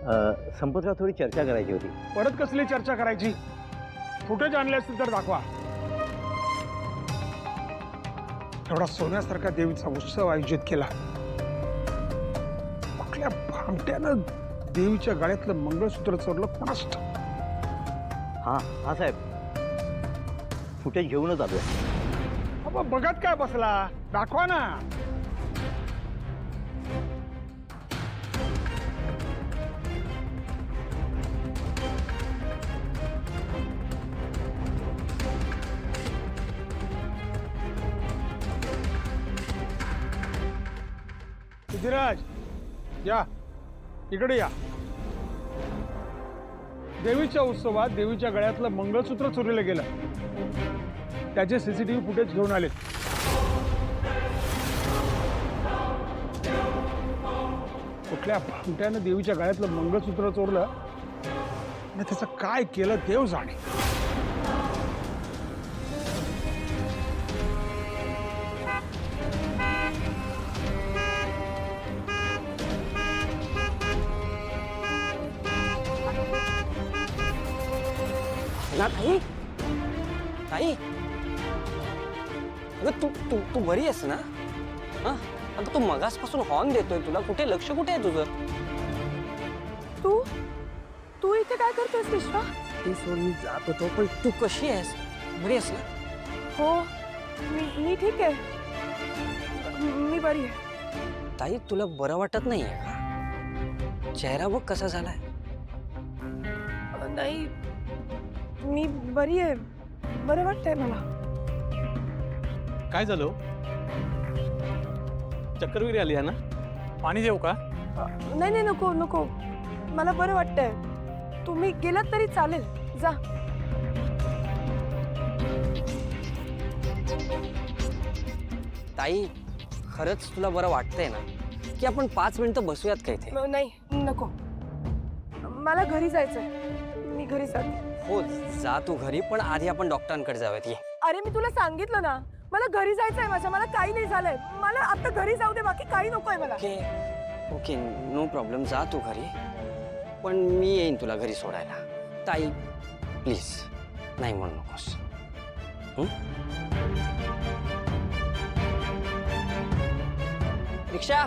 संपतराव थोडी चर्चा करायची होती. परत कसली चर्चा करायची? फुटेज आणले असतील तर दाखवा. एवढा सोन्यासारखा देवीचा उत्सव आयोजित केला, कुठल्या भामट्यानं देवीच्या गळ्यातलं मंगळसूत्र चोरलं कोणास ठाऊक. हां हां साहेब, फुटेज घेऊनच आलोय. अबा बघत काय बसला, दाखवा ना. सिद्धीराज या इकडे या. देवीच्या उत्सवात देवीच्या गळ्यातलं मंगळसूत्र चोरीला गेलं, त्याचे सीसीटीव्ही फुटेज घेऊन आले. कुठल्या भामट्यानं देवीच्या गळ्यातलं मंगळसूत्र चोरलं आणि त्याचं काय केलं देव जाणे. ना ताई, ताई, अगं तू तू तू बरी आहेस ना? हा, आता तू मगासपासून हॉर्न देतोय, तुला कुठे लक्ष कुठे आहे तुझं? तू तू इथे काय करतोयस विश्वा? ती सोड, मी जात होतो, पण तू कशी आहेस? बरी आहेस ना? हो, मी ठीक आहे, मी बरी आहे. ताई, तुला बरं वाटत नाहीये का? चेहरा बघ कसा झालाय. नाही, मी बरी आहे, बरं वाटतंय मला. काय झालं? चक्कर वगैरे आली आहे ना? पाणी देऊ का? नाही नाही, नको नको, मला बरं वाटतंय. तुम्ही गेलात तरी चालेल, जा. ताई, खरंच तुला बरं वाटतंय ना की आपण 5 मिनिटं बसूयात का इथे? नाही नको, मला घरी जायचंय, मी घरी जाते. हो, जा तू घरी, पण आधी आपण डॉक्टरांकडे जाऊयात. ये. अरे मी तुला सांगितलं ना, मला घरी जायचंय माझ्या, मला काही नाही झालंय, मला आता घरी जाऊ दे, बाकी काही नकोय मला. ओके ओके, नो प्रॉब्लेम, जा तू घरी, पण मी येईन तुला घरी सोडायला. ताई प्लीज, नाही म्हणू नकोस. रिक्षा